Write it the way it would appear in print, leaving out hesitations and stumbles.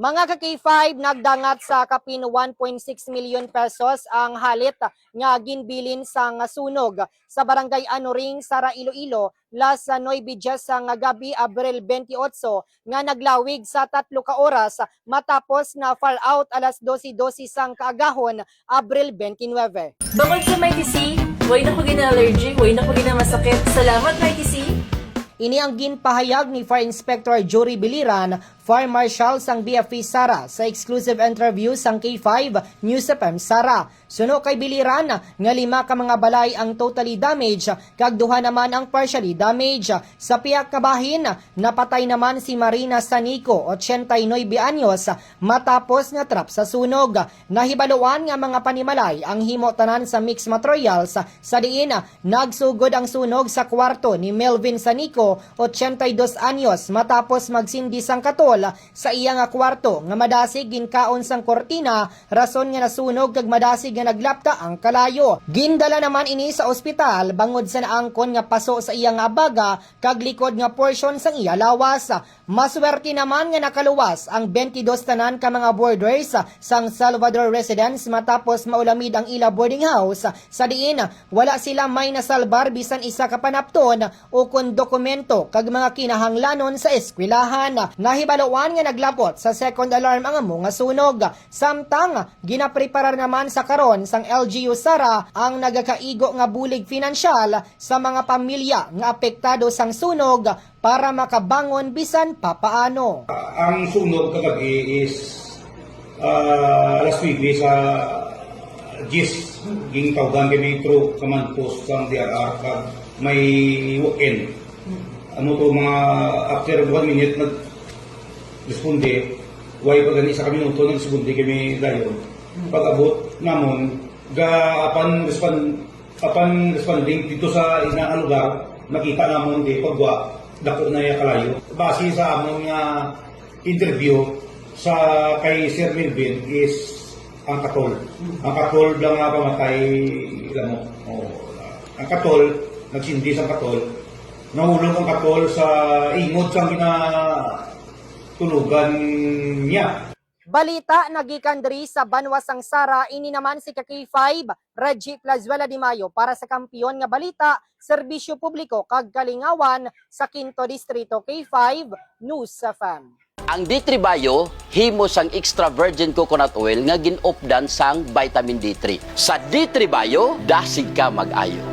Mga ka-K5 nagdangat sa kapin 1.6 million pesos ang halit nga ginbilin sa nga sunog sa barangay Anoring, Sara, Iloilo, las 9:10 sa nga gabi, Abril 28 nga naglawig sa 3 ka oras matapos na fall out alas 12:12 sang kaagahon, Abril 29. Bukod sa Mighty C, way na ko gina-allergy, way na ko gina-masakit. Salamat, Mighty C! Ini ang ginpahayag ni Fire Inspector Jory Biliran, Fire Marshal sang BFP Sara sa exclusive interview sang K5 News FM Sara. Suno kay Biliran nga 5 ka mga balay ang totally damaged kag 2 naman ang partially damaged. Sa piyak ka bahin, napatay naman si Marina Sanico, 89 anyos, matapos nga trap sa sunog. Nahibaluan nga mga panimalay ang himo tanan sa mixed materials sa diin nagsugod ang sunog sa kwarto ni Melvin Sanico, 82 anyos, matapos magsindi sang katol sa iya nga kwarto nga madasig ginkaon sang kortina, rason nga nasunog kag madasig nga naglapta ang kalayo. Gindala naman ini sa ospital bangod sa naangkon nga paso sa iya nga abaga kag likod nga portion sang iya lawas. Maswerte naman nga nakaluwas ang 22 tanan ka mga boarders sang Salvador residence matapos maulamid ang ila boarding house. Sa diin wala sila may nasalbar bisan isa ka panapton o kun dokumento kag mga kinahanglanon sa eskwelahan. Nahibaluan nga naglapot sa second alarm ang amo nga sunog. Samtang ginapreparar naman sa karon sang LGU Sara ang nagakaigo nga bulig pinansyal sa mga pamilya nga apektado sang sunog para makabangon bisan papaano. Ang sunog kagabi is alas 9 sa GIS ging tawgan kami through command post sang DRR kag may walk-in. Ano to mga after 1 minute nag-responde, way pa gani sa kami minuto nag-responde kami dayon. Pag-abot namon, apan responding dito sa isang lugar, nakita namon di pagwa, dako na yung kalayo. Base sa among interview sa kay Sir Melvin is ang katol. Ang katol lang nga pamatay, ilan mo. Ang katol, nagsindi sa katol, nahulog ang katol sa ingod sa ginatulugan niya. Balita nagikan diri sa Banwasang Sara, ini naman si K5 Reggie Plazuela de Mayo para sa kampiyon nga balita, serbisyo publiko kag kalingawan sa 5th Distrito. K5 News FM. Ang D3 Bio, himo sang extra virgin coconut oil nga gin-opdan sang vitamin D3. Sa D3 Bio, dasig ka mag-ayo.